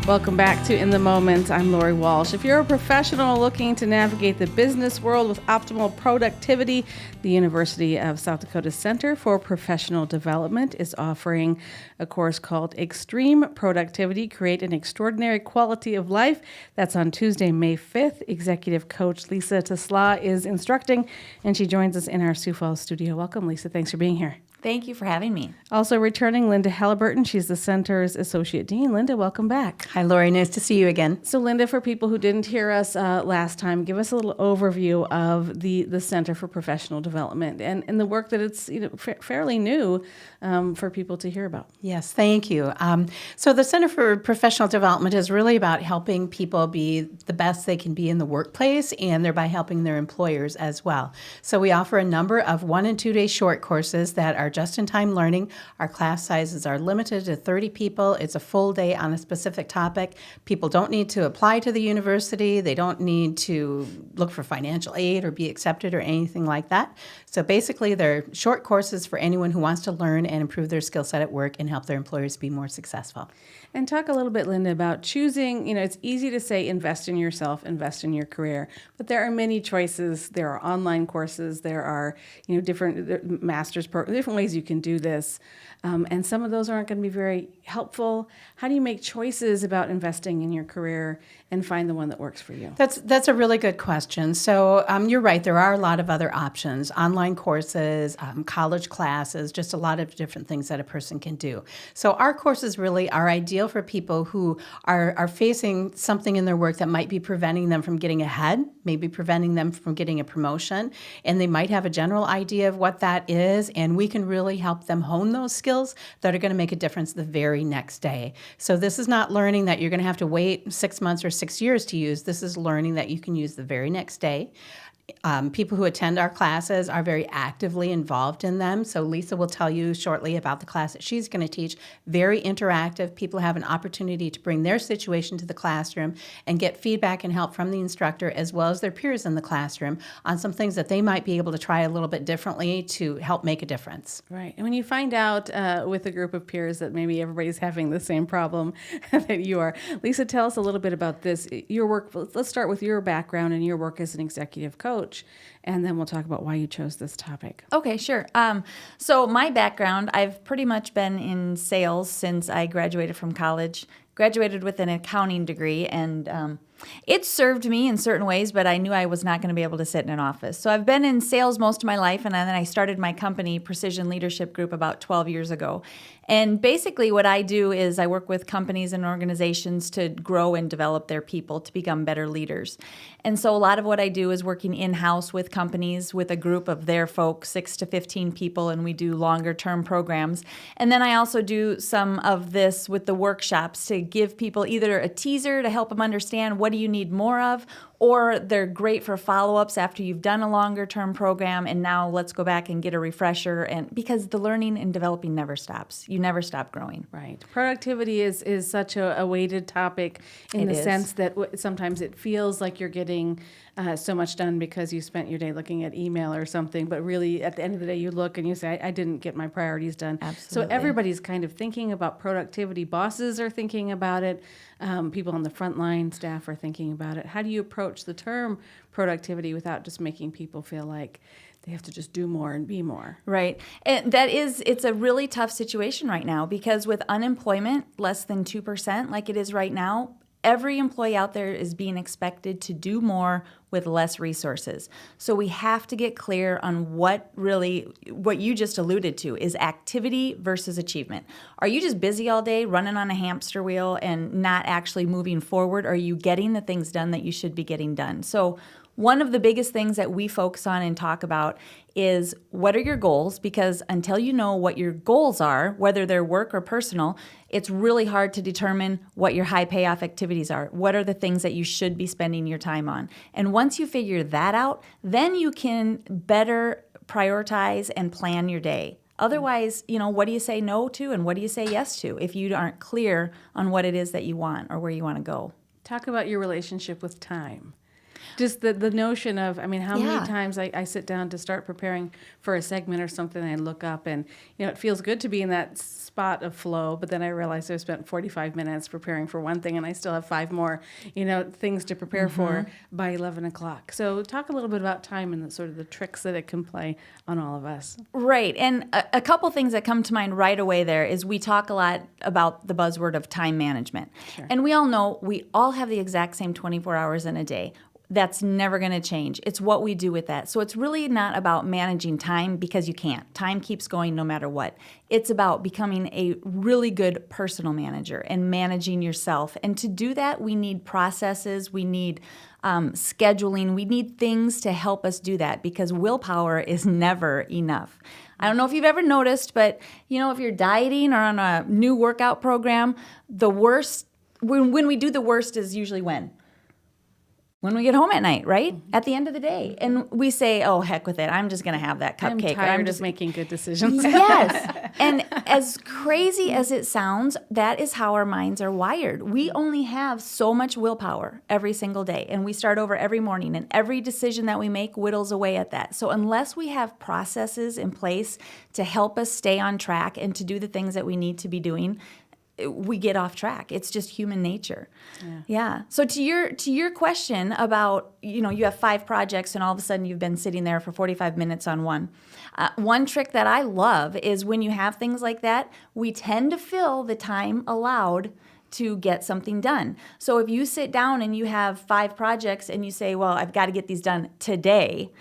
Welcome back to In the Moment. I'm Lori Walsh. If you're a professional looking to navigate the business world with optimal productivity, the University of South Dakota Center for Professional Development is offering a course called Extreme Productivity, Create an Extraordinary Quality of Life. That's on Tuesday, May 5th. Executive Coach Lisa Slaa is instructing, and she joins us in our Sioux Falls studio. Welcome, Lisa. Thanks for being here. Thank you for having me. Also returning, Linda Halliburton. She's the center's Associate Dean. Linda, welcome back. Hi, Lori. Nice to see you again. So, Linda, for people who didn't hear us last time, give us a little overview of the Center for Professional Development and the work that it's fairly new for people to hear about. Yes, thank you. So the Center for Professional Development is really about helping people be the best they can be in the workplace, and thereby helping their employers as well. So we offer a number of 1- and 2-day short courses that are just-in-time learning. Our class sizes are limited to 30 people. It's a full day on a specific topic. People don't need to apply to the university. They don't need to look for financial aid or be accepted or anything like that. So basically, they're short courses for anyone who wants to learn and improve their skill set at work and help their employers be more successful. And talk a little bit, Linda, about choosing, it's easy to say invest in yourself, invest in your career, but there are many choices. There are online courses, there are, different master's programs, different ways you can do this. And some of those aren't going to be very helpful. How do you make choices about investing in your career and find the one that works for you? That's a really good question. So you're right. There are a lot of other options, online courses, college classes, just a lot of different things that a person can do. So our courses really are ideal for people who are facing something in their work that might be preventing them from getting ahead, maybe preventing them from getting a promotion, and they might have a general idea of what that is, and we can really help them hone those skills that are going to make a difference the very next day. So this is not learning that you're going to have to wait 6 months or 6 years to use. This is learning that you can use the very next day. People who attend our classes are very actively involved in them. So Lisa will tell you shortly about the class that she's going to teach. Very interactive. People have an opportunity to bring their situation to the classroom and get feedback and help from the instructor as well as their peers in the classroom on some things that they might be able to try a little bit differently to help make a difference. Right. And when you find out with a group of peers that maybe everybody's having the same problem that you are, Lisa, tell us a little bit about this. Your work, let's start with your background and your work as an executive coach. And then we'll talk about why you chose this topic. Okay, sure. So my background, I've pretty much been in sales since I graduated from college. Graduated with an accounting degree, and it served me in certain ways, but I knew I was not going to be able to sit in an office. So I've been in sales most of my life, and then I started my company, Precision Leadership Group, about 12 years ago. And basically what I do is I work with companies and organizations to grow and develop their people to become better leaders. And so a lot of what I do is working in-house with companies with a group of their folks, 6 to 15 people, and we do longer-term programs. And then I also do some of this with the workshops to give people either a teaser to help them understand what do you need more of, or they're great for follow-ups after you've done a longer-term program, and now let's go back and get a refresher. And because the learning and developing never stops. You never stop growing. Right. Productivity is such a weighted topic in the sense that sometimes it feels like you're getting so much done because you spent your day looking at email or something, but really at the end of the day you look and you say, I didn't get my priorities done. Absolutely. So everybody's kind of thinking about productivity. Bosses are thinking about it. People on the front line, staff are thinking about it. How do you approach the term productivity without just making people feel like they have to just do more and be more? Right. And it's a really tough situation right now because with unemployment less than 2%, like it is right now, every employee out there is being expected to do more with less resources. So we have to get clear on what you just alluded to is activity versus achievement. Are you just busy all day running on a hamster wheel and not actually moving forward? Or are you getting the things done that you should be getting done? So one of the biggest things that we focus on and talk about is what are your goals? Because until you know what your goals are, whether they're work or personal, it's really hard to determine what your high payoff activities are. What are the things that you should be spending your time on? And once you figure that out, then you can better prioritize and plan your day. Otherwise, what do you say no to and what do you say yes to if you aren't clear on what it is that you want or where you want to go? Talk about your relationship with time. Just the notion of, I mean, how Yeah. many times I sit down to start preparing for a segment or something, and I look up and, it feels good to be in that spot of flow, but then I realize I've spent 45 minutes preparing for one thing and I still have 5 more, things to prepare for by 11 o'clock. So talk a little bit about time and the sort of the tricks that it can play on all of us. Right. And a couple things that come to mind right away there is we talk a lot about the buzzword of time management. Sure. And we all know we all have the exact same 24 hours in a day. That's never going to change. It's what we do with that. So it's really not about managing time because you can't. Time keeps going no matter what. It's about becoming a really good personal manager and managing yourself. And to do that, we need processes. We need scheduling. We need things to help us do that because willpower is never enough. I don't know if you've ever noticed, but if you're dieting or on a new workout program, the worst, when we do the worst is usually when we get home at night, right? At the end of the day. And we say, oh, heck with it. I'm just going to have that cupcake. I'm just making good decisions. Yes. And as crazy as it sounds, that is how our minds are wired. We only have so much willpower every single day. And we start over every morning. And every decision that we make whittles away at that. So unless we have processes in place to help us stay on track and to do the things that we need to be doing, we get off track. It's just human nature. Yeah. So to your question about, you have 5 projects and all of a sudden you've been sitting there for 45 minutes on one. One trick that I love is when you have things like that, we tend to fill the time allowed to get something done. So if you sit down and you have 5 projects and you say, well, I've got to get these done today,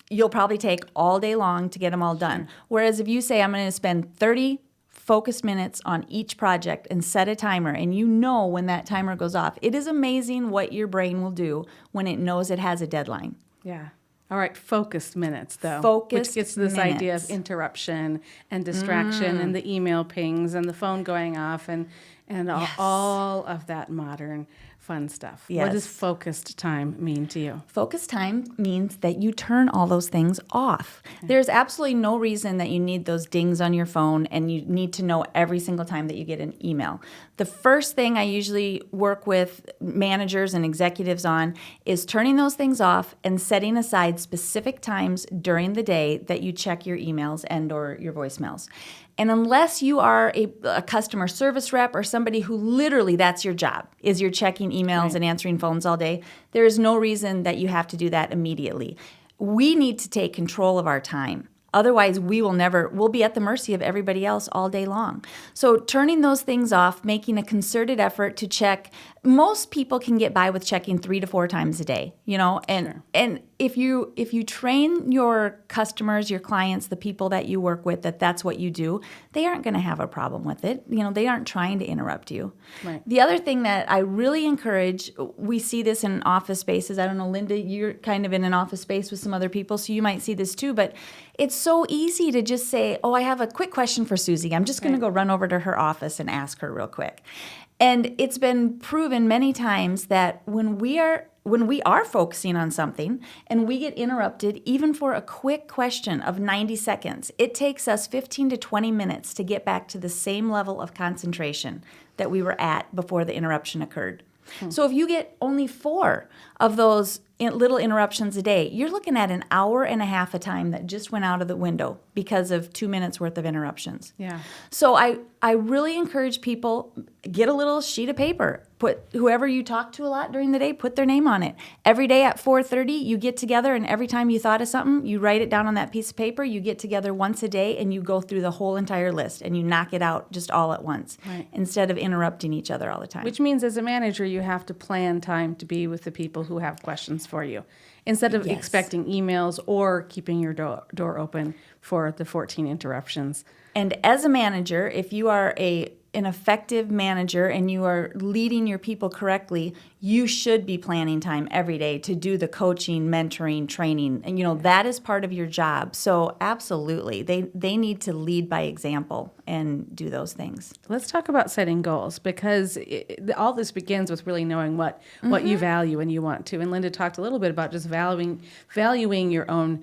you'll probably take all day long to get them all done. Whereas if you say, I'm going to spend 30 focused minutes on each project and set a timer, and when that timer goes off, it is amazing what your brain will do when it knows it has a deadline. Yeah. All right, focused minutes, though. Focused Which gets to this minutes. idea of interruption and distraction and the email pings and the phone going off and all of that modern fun stuff. Yes. What does focused time mean to you? Focused time means that you turn all those things off. Okay. There's absolutely no reason that you need those dings on your phone and you need to know every single time that you get an email. The first thing I usually work with managers and executives on is turning those things off and setting aside specific times during the day that you check your emails and or your voicemails. And unless you are a customer service rep or somebody who literally that's your job, is you're checking emails and answering phones all day, there is no reason that you have to do that immediately. We need to take control of our time. Otherwise, we'll be at the mercy of everybody else all day long. So turning those things off, making a concerted effort to check, most people can get by with checking 3 to 4 times a day, and if you train your customers, your clients, the people that you work with, that's what you do, they aren't going to have a problem with it. They aren't trying to interrupt you. Right. The other thing that I really encourage, we see this in office spaces. I don't know, Linda, you're kind of in an office space with some other people, so you might see this too, but it's so easy to just say, oh, I have a quick question for Susie. I'm just going to go run over to her office and ask her real quick. And it's been proven many times that when we are focusing on something and we get interrupted, even for a quick question of 90 seconds, it takes us 15 to 20 minutes to get back to the same level of concentration that we were at before the interruption occurred. So if you get only 4 of those little interruptions a day, you're looking at an hour and a half of time that just went out of the window because of 2 minutes worth of interruptions. Yeah. So I really encourage people, get a little sheet of paper. Put whoever you talk to a lot during the day, put their name on it. Every day at 4:30, you get together, and every time you thought of something, you write it down on that piece of paper. You get together once a day, and you go through the whole entire list, and you knock it out just all at once, instead of interrupting each other all the time. Which means as a manager, you have to plan time to be with the people who have questions for you, instead of expecting emails or keeping your door open for the 14 interruptions. And as a manager, if you are an effective manager and you are leading your people correctly, you should be planning time every day to do the coaching, mentoring, training. And, that is part of your job. So absolutely, they need to lead by example and do those things. Let's talk about setting goals, because all this begins with really knowing what you value and you want to. And Linda talked a little bit about just valuing your own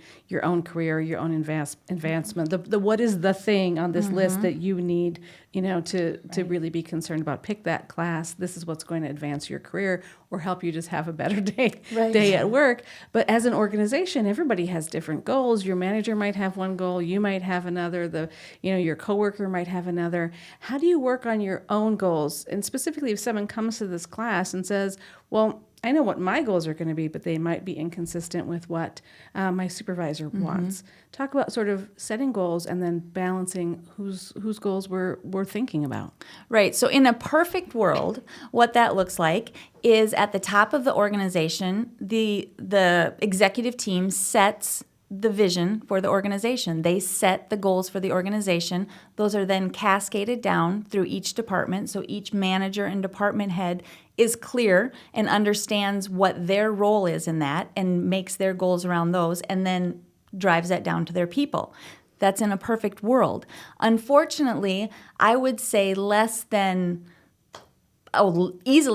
career, your own advancement. The what is the thing on this list that you need, to to really be concerned about. Pick that class. This is what's going to advance your career or help you just have a better day at work. But as an organization, everybody has different goals. Your manager might have one goal. You might have another. Your coworker might have another. How do you work on your own goals? And specifically, if someone comes to this class and says, well, I know what my goals are going to be, but they might be inconsistent with what my supervisor wants. Talk about sort of setting goals and then balancing whose goals we're thinking about. Right. So in a perfect world, what that looks like is at the top of the organization, the executive team sets the vision for the organization. They set the goals for the organization. Those are then cascaded down through each department. So each manager and department head is clear and understands what their role is in that and makes their goals around those and then drives that down to their people. That's in a perfect world. Unfortunately, I would say easily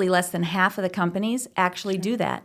less than half of the companies actually do that.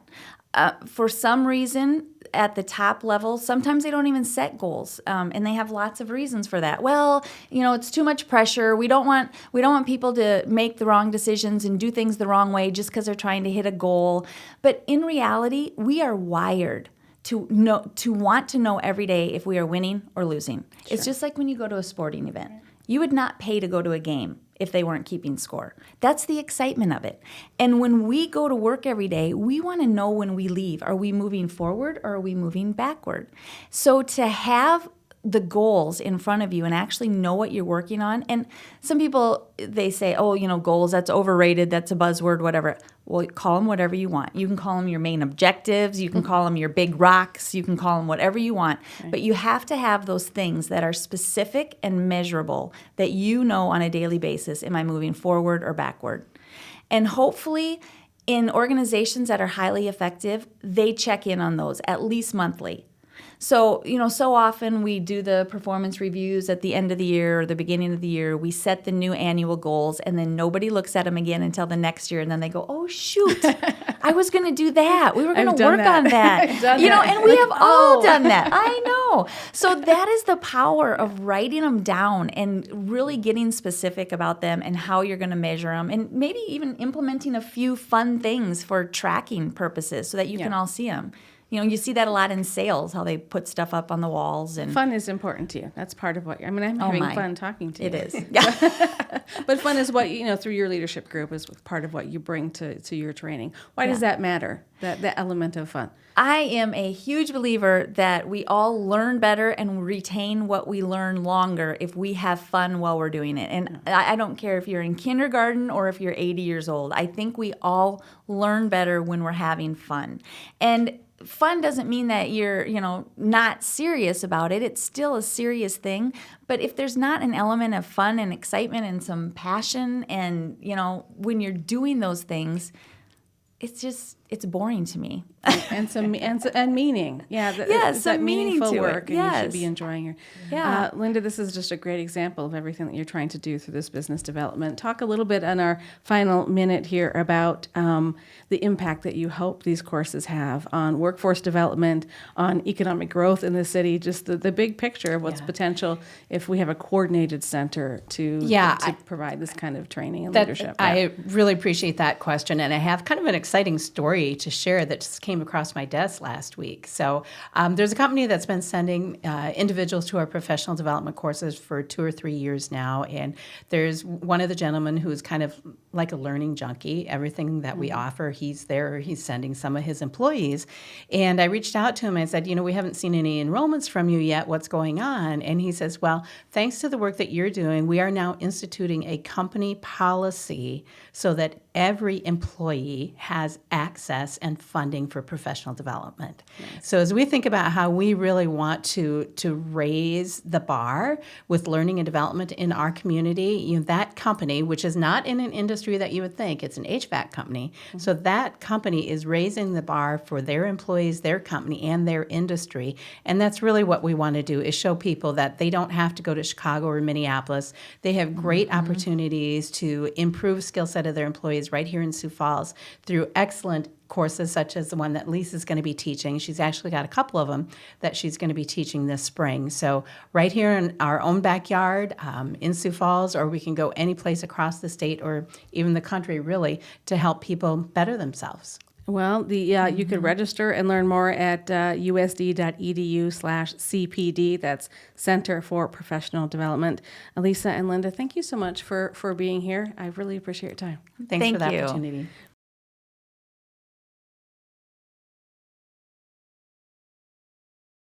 For some reason, at the top level, sometimes they don't even set goals, and they have lots of reasons for that. Well, it's too much pressure. We don't want people to make the wrong decisions and do things the wrong way just because they're trying to hit a goal. But in reality, we are wired to want to know every day if we are winning or losing. Sure. It's just like when you go to a sporting event. You would not pay to go to a game if they weren't keeping score. That's the excitement of it. And when we go to work every day, we want to know when we leave. Are we moving forward or are we moving backward? So to have the goals in front of you and actually know what you're working on. And some people, they say, goals, that's overrated, that's a buzzword, whatever. Well, call them whatever you want. You can call them your main objectives. You can call them your big rocks. You can call them whatever you want. Right. But you have to have those things that are specific and measurable that you know on a daily basis, am I moving forward or backward? And hopefully, in organizations that are highly effective, they check in on those at least monthly. So, so often we do the performance reviews at the end of the year or the beginning of the year. We set the new annual goals, and then nobody looks at them again until the next year. And then they go, oh, shoot, I was going to do that. We were going to work on that. And we have all done that. I know. So that is the power of writing them down and really getting specific about them and how you're going to measure them, and maybe even implementing a few fun things for tracking purposes so that you can all see them. You see that a lot in sales, how they put stuff up on the walls. And fun is important to you. That's part of what, I'm having fun talking to you. It is. Yeah. But fun is what, through your leadership group is part of what you bring to your training. Why does that matter, that element of fun? I am a huge believer that we all learn better and retain what we learn longer if we have fun while we're doing it. And I don't care if you're in kindergarten or if you're 80 years old. I think we all learn better when we're having fun. And fun doesn't mean that you're, not serious about it. It's still a serious thing. But if there's not an element of fun and excitement and some passion and, when you're doing those things, it's boring to me. and meaning. Yeah. Yes, that meaningful to work, it. and you should be enjoying your. Yeah. Linda, this is just a great example of everything that you're trying to do through this business development. Talk a little bit in our final minute here about the impact that you hope these courses have on workforce development, on economic growth in the city, just the big picture of what's potential if we have a coordinated center to provide this kind of training and leadership. I really appreciate that question, and I have kind of an exciting story to share that just came across my desk last week. So there's a company that's been sending individuals to our professional development courses for 2 or 3 years now, and there's one of the gentlemen who's kind of like a learning junkie. Everything that we offer, he's sending some of his employees. And I reached out to him and said, we haven't seen any enrollments from you yet. What's going on? And he says, well, thanks to the work that you're doing, we are now instituting a company policy so that every employee has access and funding for professional development. Nice. So as we think about how we really want to raise the bar with learning and development in our community, that company, which is not in an industry that you would think, it's an HVAC company, so that company is raising the bar for their employees, their company, and their industry. And that's really what we want to do, is show people that they don't have to go to Chicago or Minneapolis. They have great opportunities to improve skill set of their employees right here in Sioux Falls through excellent courses such as the one that Lisa's going to be teaching. She's actually got a couple of them that she's going to be teaching this spring. So right here in our own backyard in Sioux Falls, or we can go any place across the state or even the country, really, to help people better themselves. Well, you could register and learn more at usd.edu/CPD. That's Center for Professional Development. Lisa and Linda, thank you so much for being here. I really appreciate your time. Thanks for Thank the you. opportunity.